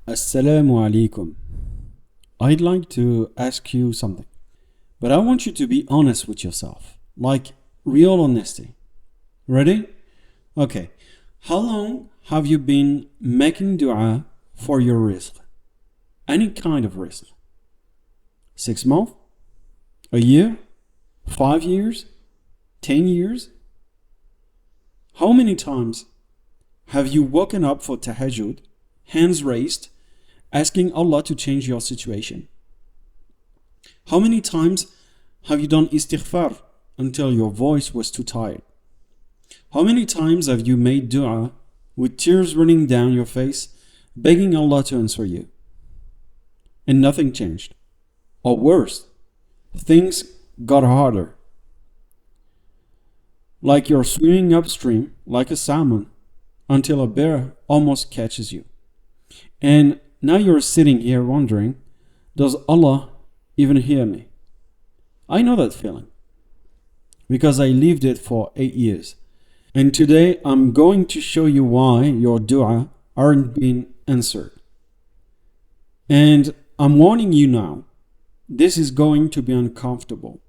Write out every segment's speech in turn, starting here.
Assalamu alaikum. I'd like to ask you something, but I want you to be honest with yourself, like real honesty. Ready? Okay. How long have you been making dua for your rizq? Any kind of rizq? 6 months? A year? 5 years? 10 years? How many times have you woken up for tahajjud, hands raised, asking Allah to change your situation? How many times have you done istighfar until your voice was too tired? How many times have you made dua with tears running down your face, begging Allah to answer you? And nothing changed. Or worse, things got harder. Like you're swimming upstream like a salmon until a bear almost catches you. And now you're sitting here wondering, does Allah even hear me? I know that feeling because I lived it for 8 years. And today I'm going to show you why your dua aren't being answered. And I'm warning you now, this is going to be uncomfortable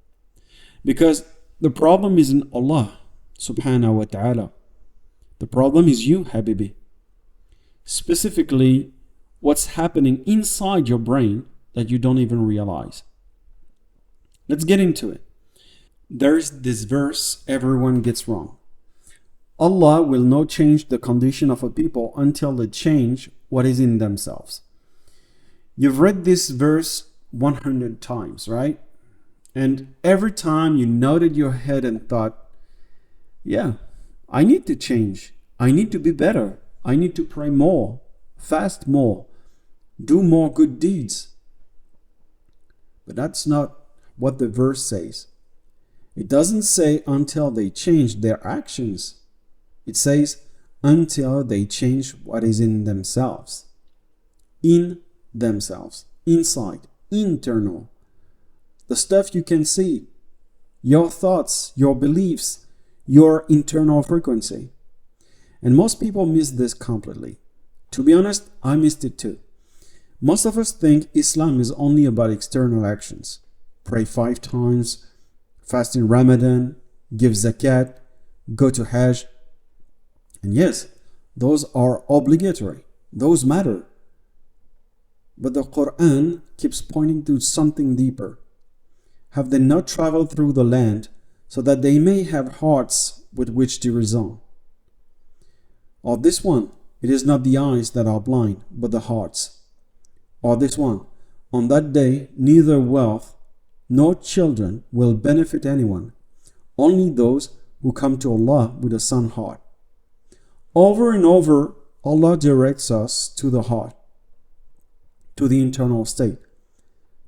because the problem isn't Allah subhanahu wa ta'ala. The problem is you, Habibi. Specifically, what's happening inside your brain that you don't even realize. Let's get into it. There's this verse everyone gets wrong. Allah will not change the condition of a people until they change what is in themselves. You've read this verse 100 times, right? And every time you nodded your head and thought, yeah, I need to change. I need to be better. I need to pray more, fast more, do more good deeds. But that's not what the verse says. It doesn't say until they change their actions. It says until they change what is in themselves. In themselves, inside, internal. The stuff you can see, your thoughts, your beliefs, your internal frequency. And most people miss this completely. To be honest, I missed it too. Most of us think Islam is only about external actions. Pray 5 times, fast in Ramadan, give zakat, go to Hajj. And yes, those are obligatory. Those matter. But the Quran keeps pointing to something deeper. Have they not traveled through the land so that they may have hearts with which to reason? Or this one, it is not the eyes that are blind, but the hearts. Or this one, on that day, neither wealth nor children will benefit anyone, only those who come to Allah with a sound heart. Over and over, Allah directs us to the heart, to the internal state,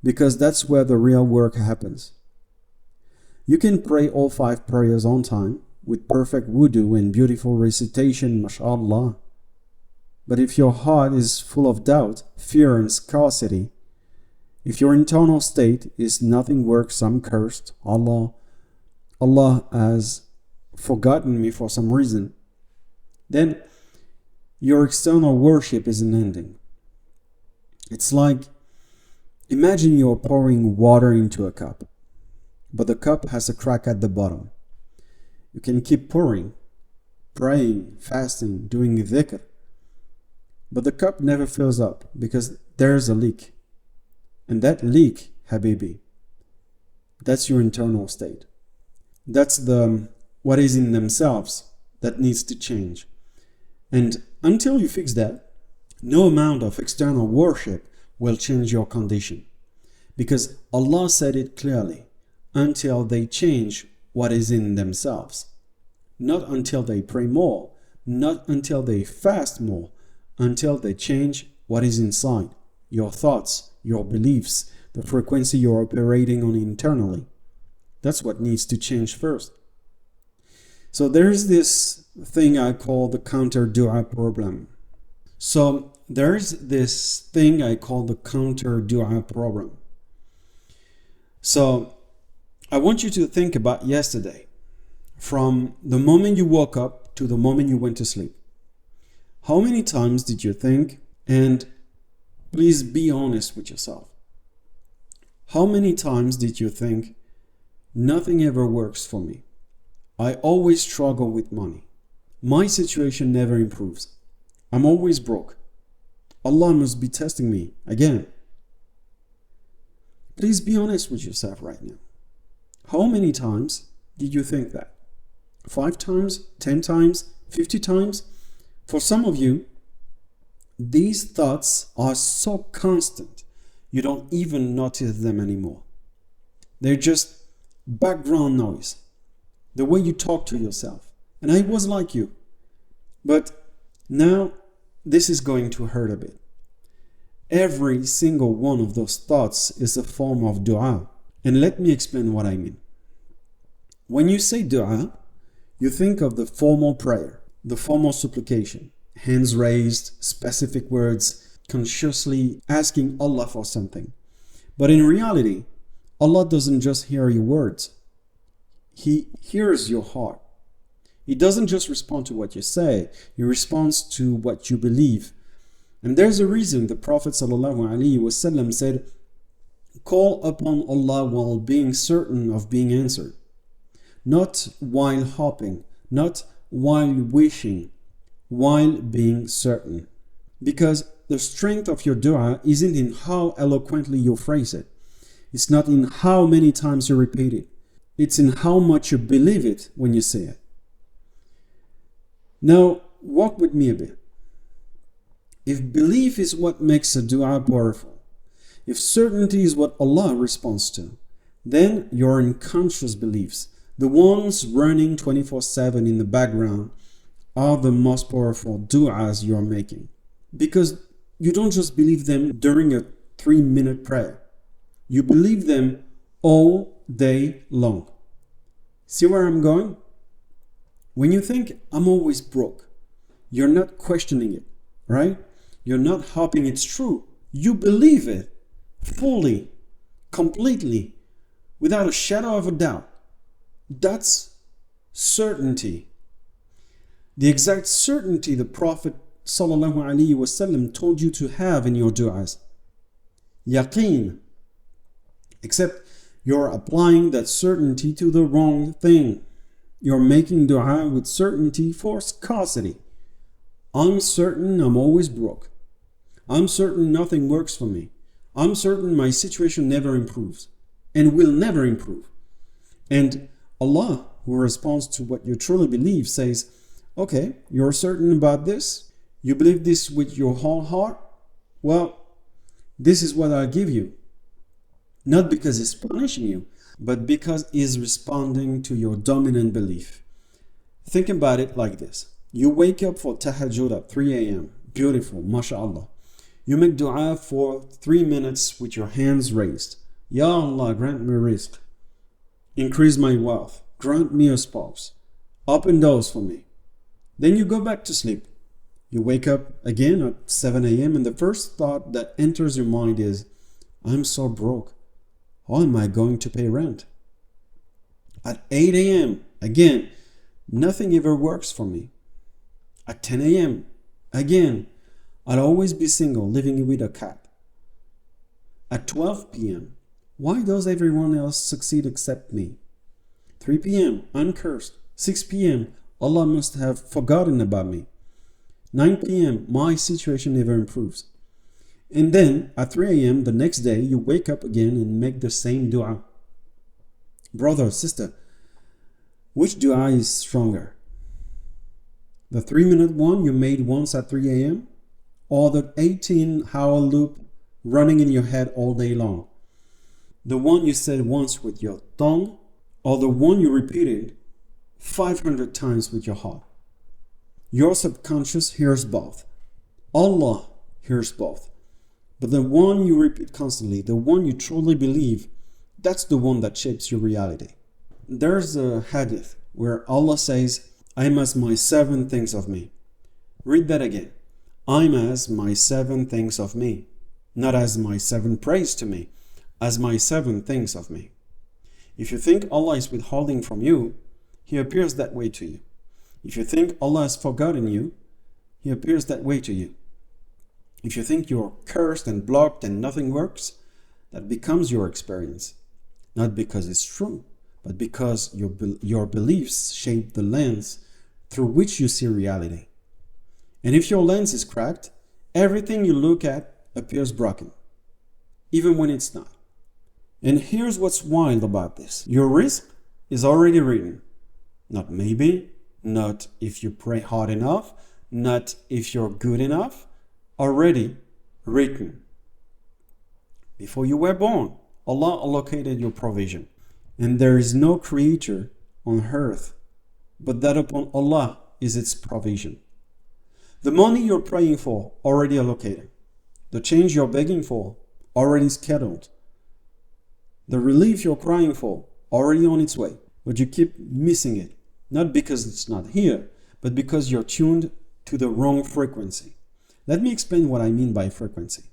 because that's where the real work happens. You can pray all 5 prayers on time with perfect wudu and beautiful recitation, mashallah. But if your heart is full of doubt, fear and scarcity, if your internal state is nothing works, I'm cursed, Allah has forgotten me for some reason, then your external worship isn't ending. It's like, imagine you're pouring water into a cup, but the cup has a crack at the bottom. You can keep pouring, praying, fasting, doing dhikr, but the cup never fills up because there's a leak. And that leak, Habibi, that's your internal state. That's the what is in themselves that needs to change. And until you fix that, no amount of external worship will change your condition. Because Allah said it clearly, until they change what is in themselves. Not until they pray more, not until they fast more, until they change what is inside, your thoughts, your beliefs, the frequency you're operating on internally. That's what needs to change first. So there's this thing I call the counter dua problem. So there's this thing I call the counter dua problem. So I want you to think about yesterday, from the moment you woke up to the moment you went to sleep. How many times did you think, and Please be honest with yourself. How many times did you think, nothing ever works for me? I always struggle with money. My situation never improves. I'm always broke. Allah must be testing me again. Please be honest with yourself right now. How many times did you think that? 5 times? 10 times? 50 times? For some of you, these thoughts are so constant, you don't even notice them anymore. They're just background noise. The way you talk to yourself. And I was like you. But now, this is going to hurt a bit. Every single one of those thoughts is a form of dua. And let me explain what I mean. When you say dua, you think of the formal prayer, the formal supplication, hands raised, specific words, consciously asking Allah for something. But in reality, Allah doesn't just hear your words. He hears your heart. He doesn't just respond to what you say, He responds to what you believe. And there's a reason the Prophet ﷺ said, call upon Allah while being certain of being answered. Not while hoping, not while wishing, while being certain. Because the strength of your dua isn't in how eloquently you phrase it. It's not in how many times you repeat it. It's in how much you believe it when you say it. Now, walk with me a bit. If belief is what makes a dua powerful, if certainty is what Allah responds to, then your unconscious beliefs, the ones running 24/7 in the background, are the most powerful du'as you're making. Because you don't just believe them during a 3-minute prayer. You believe them all day long. See where I'm going? When you think, I'm always broke, you're not questioning it, right? You're not hoping it's true. You believe it fully, completely, without a shadow of a doubt. That's certainty. The exact certainty the Prophet ﷺ told you to have in your du'as. Yaqeen. Except you're applying that certainty to the wrong thing. You're making dua with certainty for scarcity. I'm certain I'm always broke. I'm certain nothing works for me. I'm certain my situation never improves and will never improve. And Allah, who responds to what you truly believe, says, okay, you're certain about this? You believe this with your whole heart? Well, this is what I'll give you. Not because He's punishing you, but because He's responding to your dominant belief. Think about it like this. You wake up for tahajjud at 3 a.m. Beautiful, mashallah. You make dua for 3 minutes with your hands raised. Ya Allah, grant me rizq. Increase my wealth. Grant me a spouse. Open doors for me. Then you go back to sleep. You wake up again at 7 a.m. and the first thought that enters your mind is, I'm so broke. How am I going to pay rent? At 8 a.m. again, nothing ever works for me. At 10 a.m. again, I'll always be single, living with a cat. At 12 p.m., why does everyone else succeed except me? 3 p.m., I'm cursed. 6 p.m., Allah must have forgotten about me. 9 p.m., my situation never improves. And then at 3 a.m. the next day, you wake up again and make the same dua. Brother or sister, which dua is stronger? The 3-minute one you made once at 3 a.m. or the 18-hour loop running in your head all day long? The one you said once with your tongue or the one you repeated 500 times with your heart? Your subconscious hears both. Allah hears both. But the one you repeat constantly, the one you truly believe, that's the one that shapes your reality. There's a hadith where Allah says, I'm as my 7 things of me. Read that again. I'm as my 7 things of me. Not as my 7 praise to me, as my 7 things of me. If you think Allah is withholding from you, He appears that way to you. If you think Allah has forgotten you, He appears that way to you. If you think you're cursed and blocked and nothing works, that becomes your experience. Not because it's true, but because your beliefs shape the lens through which you see reality. And if your lens is cracked, everything you look at appears broken, even when it's not. And here's what's wild about this. Your risk is already written. Not maybe, not if you pray hard enough, not if you're good enough, already written. Before you were born, Allah allocated your provision. And there is no creature on earth but that upon Allah is its provision. The money you're praying for, already allocated. The change you're begging for, already scheduled. The relief you're crying for, already on its way. But you keep missing it. Not because it's not here, but because you're tuned to the wrong frequency. Let me explain what I mean by frequency.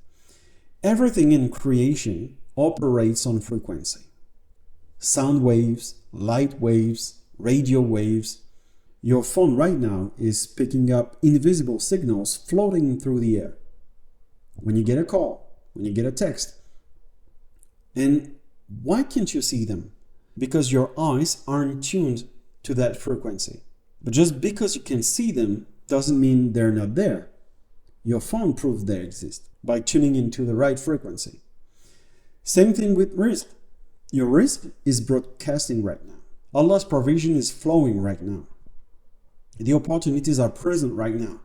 Everything in creation operates on frequency. Sound waves, light waves, radio waves. Your phone right now is picking up invisible signals floating through the air. When you get a call, when you get a text. And why can't you see them? Because your eyes aren't tuned to that frequency. But just because you can see them doesn't mean they're not there. Your phone proves they exist by tuning into the right frequency. Same thing with Rizq. Your Rizq is broadcasting right now. Allah's provision is flowing right now. The opportunities are present right now.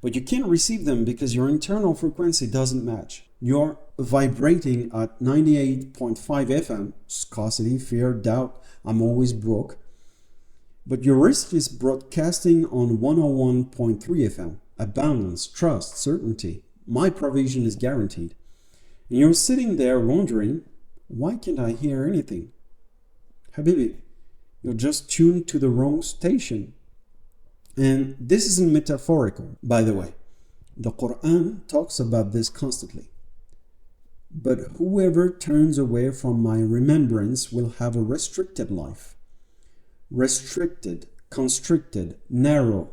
But you can't receive them because your internal frequency doesn't match. You're vibrating at 98.5 FM, scarcity, fear, doubt, I'm always broke. But your Rizq is broadcasting on 101.3 FM, abundance, trust, certainty. My provision is guaranteed. And you're sitting there wondering, why can't I hear anything? Habibi, you're just tuned to the wrong station. And this isn't metaphorical, by the way. The Quran talks about this constantly. But whoever turns away from my remembrance will have a restricted life. Restricted, constricted, narrow.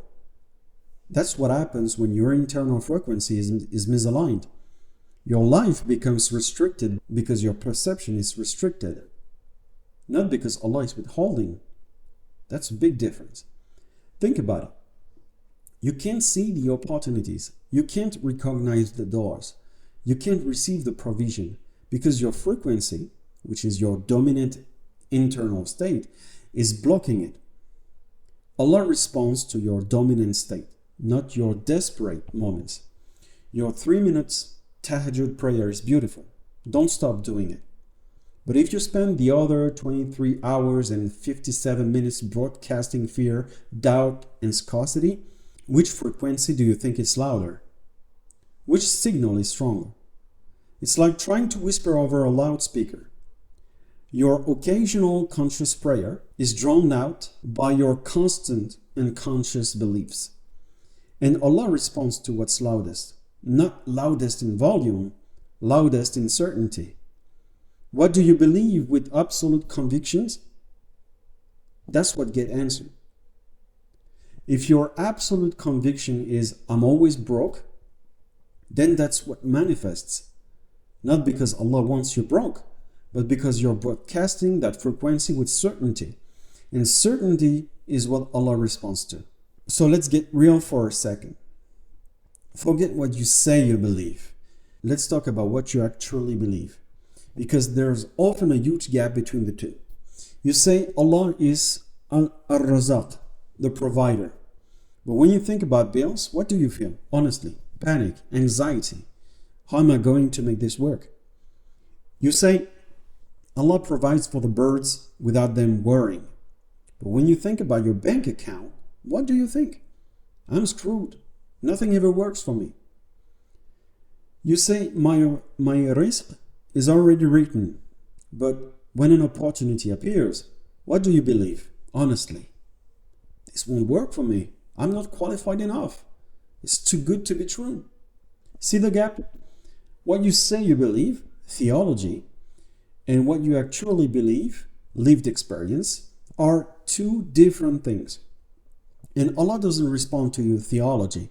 That's what happens when your internal frequency is misaligned. Your life becomes restricted because your perception is restricted. Not because Allah is withholding. That's a big difference. Think about it. You can't see the opportunities. You can't recognize the doors. You can't receive the provision because your frequency, which is your dominant internal state, is blocking it. Allah responds to your dominant state, not your desperate moments. Your 3 minutes tahajjud prayer is beautiful. Don't stop doing it. But if you spend the other 23 hours and 57 minutes broadcasting fear, doubt, and scarcity, which frequency do you think is louder? Which signal is stronger? It's like trying to whisper over a loudspeaker. Your occasional conscious prayer is drowned out by your constant unconscious beliefs. And Allah responds to what's loudest. Not loudest in volume, loudest in certainty. What do you believe with absolute convictions? That's what gets answered. If your absolute conviction is, I'm always broke, then that's what manifests. Not because Allah wants you broke, but because you're broadcasting that frequency with certainty. And certainty is what Allah responds to. So let's get real for a second. Forget what you say you believe. Let's talk about what you actually believe. Because there's often a huge gap between the two. You say Allah is Al-Razaq, the provider. But when you think about bills, what do you feel? Honestly, panic, anxiety. How am I going to make this work? You say Allah provides for the birds without them worrying. But when you think about your bank account, what do you think? I'm screwed. Nothing ever works for me. You say my rizq is already written. But when an opportunity appears, what do you believe? Honestly, this won't work for me. I'm not qualified enough. It's too good to be true. See the gap? What you say you believe, theology, and what you actually believe, lived experience, are two different things. And Allah doesn't respond to your theology.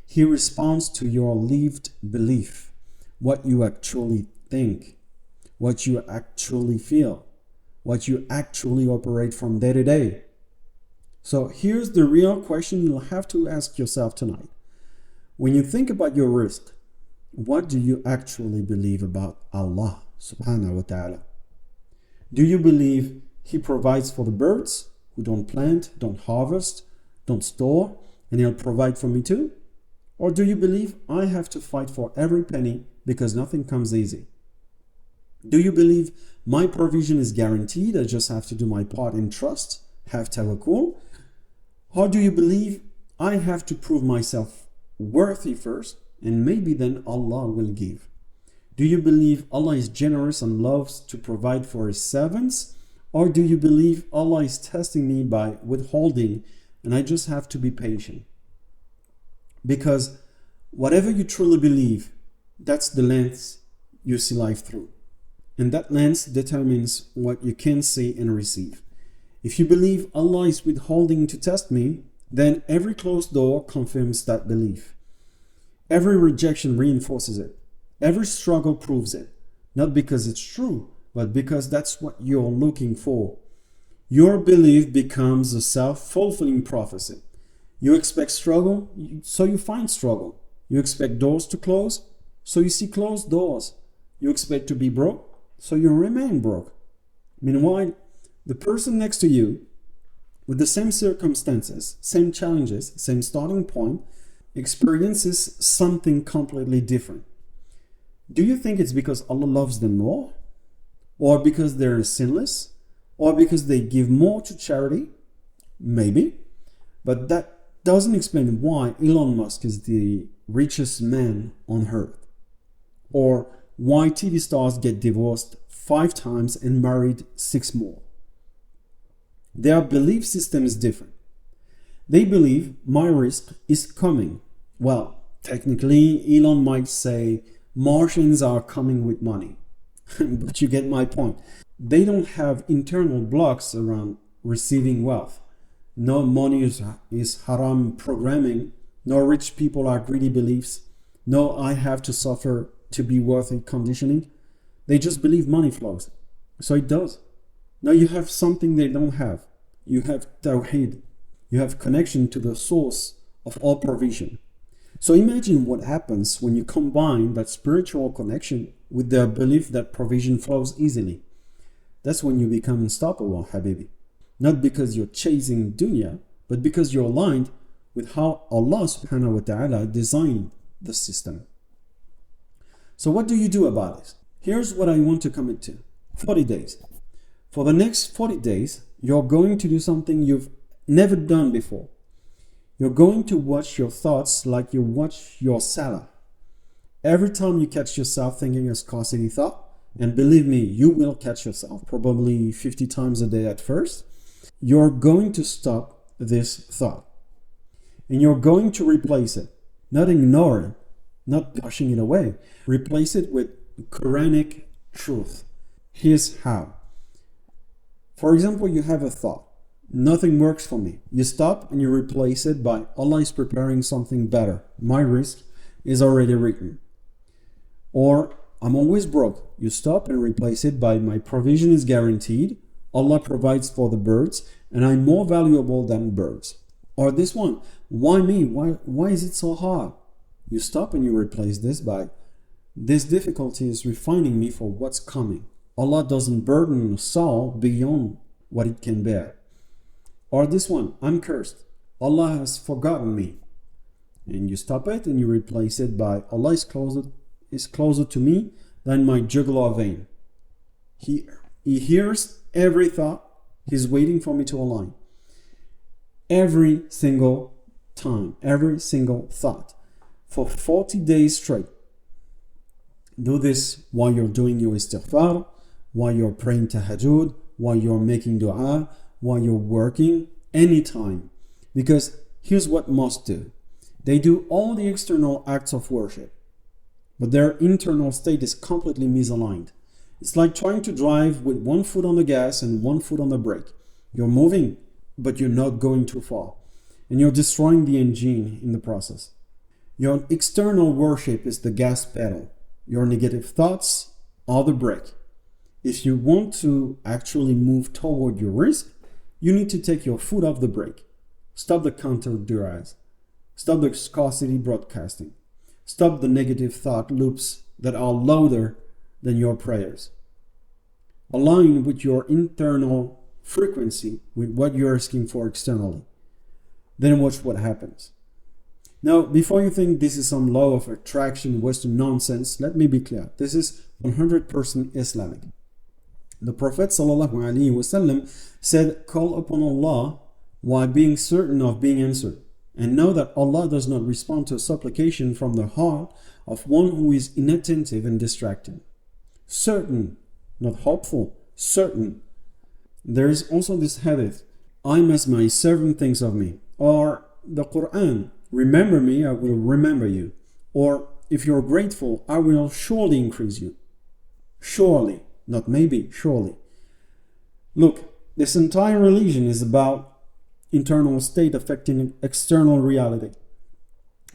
He responds to your lived belief, what you actually think, what you actually feel, what you actually operate from day to day. So here's the real question you'll have to ask yourself tonight. When you think about your rizq, what do you actually believe about Allah subhanahu wa ta'ala? Do you believe He provides for the birds who don't plant, don't harvest, don't store, and He'll provide for me too? Or do you believe I have to fight for every penny because nothing comes easy? Do you believe my provision is guaranteed, I just have to do my part in trust, have tawakkul? Or do you believe I have to prove myself worthy first, and maybe then Allah will give? Do you believe Allah is generous and loves to provide for His servants? Or do you believe Allah is testing me by withholding and I just have to be patient? Because whatever you truly believe, that's the lens you see life through. And that lens determines what you can see and receive. If you believe Allah is withholding to test me, then every closed door confirms that belief. Every rejection reinforces it. Every struggle proves it. Not because it's true, but because that's what you're looking for. Your belief becomes a self-fulfilling prophecy. You expect struggle, so you find struggle. You expect doors to close, so you see closed doors. You expect to be broke, so you remain broke. Meanwhile, the person next to you, with the same circumstances, same challenges, same starting point, experiences something completely different. Do you think it's because Allah loves them more? Or because they're sinless? Or because they give more to charity? Maybe. But that doesn't explain why Elon Musk is the richest man on earth. Or why TV stars get divorced 5 times and married 6 more. Their belief system is different. They believe my rizq is coming. Well, technically, Elon might say Martians are coming with money. But you get my point. They don't have internal blocks around receiving wealth. No money is haram programming. No rich people are greedy beliefs. No I have to suffer to be worthy conditioning. They just believe money flows. So it does. Now you have something they don't have. You have tawheed. You have connection to the source of all provision. So imagine what happens when you combine that spiritual connection with their belief that provision flows easily. That's when you become unstoppable, Habibi. Not because you're chasing dunya, but because you're aligned with how Allah subhanahu wa ta'ala designed the system. So what do you do about this? Here's what I want to commit to. 40 days. For the next 40 days, you're going to do something you've never done before. You're going to watch your thoughts like you watch your salah. Every time you catch yourself thinking a scarcity thought, and believe me, you will catch yourself probably 50 times a day at first, you're going to stop this thought. And you're going to replace it. Not ignore it, not pushing it away. Replace it with Quranic truth. Here's how. For example, you have a thought. Nothing works for me. You stop and you replace it by Allah is preparing something better. My rizq is already written. Or I'm always broke. You stop and replace it by my provision is guaranteed. Allah provides for the birds and I'm more valuable than birds. Or this one, why me? Why is it so hard? You stop and you replace this by this difficulty is refining me for what's coming. Allah doesn't burden a soul beyond what it can bear. Or this one, I'm cursed. Allah has forgotten me. And you stop it and you replace it by Allah is closer to me than my jugular vein. He hears every thought. He's waiting for me to align. Every single time, every single thought. For 40 days straight. Do this while you're doing your istighfar, while you're praying tahajjud, while you're making dua, while you're working, anytime. Because here's what most do. They do all the external acts of worship, but their internal state is completely misaligned. It's like trying to drive with one foot on the gas and one foot on the brake. You're moving, but you're not going too far. And you're destroying the engine in the process. Your external worship is the gas pedal. Your negative thoughts are the brake. If you want to actually move toward your risk, you need to take your foot off the brake. Stop the counter duress. Stop the scarcity broadcasting. Stop the negative thought loops that are louder than your prayers. Align with your internal frequency with what you're asking for externally. Then watch what happens. Now, before you think this is some law of attraction, Western nonsense, let me be clear. This is 100% Islamic. The Prophet ﷺ said, call upon Allah while being certain of being answered. And know that Allah does not respond to a supplication from the heart of one who is inattentive and distracted. Certain, not hopeful, certain. There is also this hadith, I'm as my servant thinks of me. Or the Quran, remember me, I will remember you. Or if you're grateful, I will surely increase you. Surely, not maybe, surely. Look, this entire religion is about internal state affecting external reality.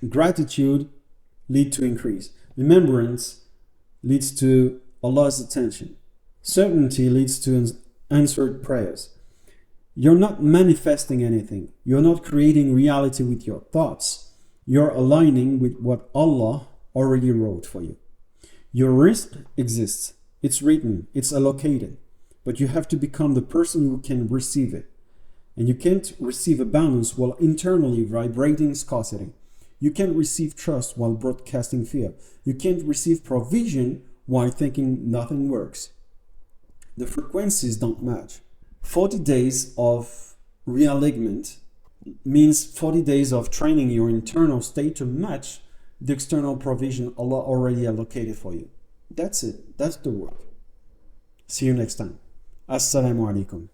Gratitude leads to increase. Remembrance leads to Allah's attention. Certainty leads to answered prayers. You're not manifesting anything. You're not creating reality with your thoughts. You're aligning with what Allah already wrote for you. Your risk exists. It's written. It's allocated. But you have to become the person who can receive it. And you can't receive abundance while internally vibrating scarcity. You can't receive trust while broadcasting fear. You can't receive provision while thinking nothing works. The frequencies don't match. 40 days of realignment means 40 days of training your internal state to match the external provision Allah already allocated for you. That's it. That's the work. See you next time. Assalamu alaikum.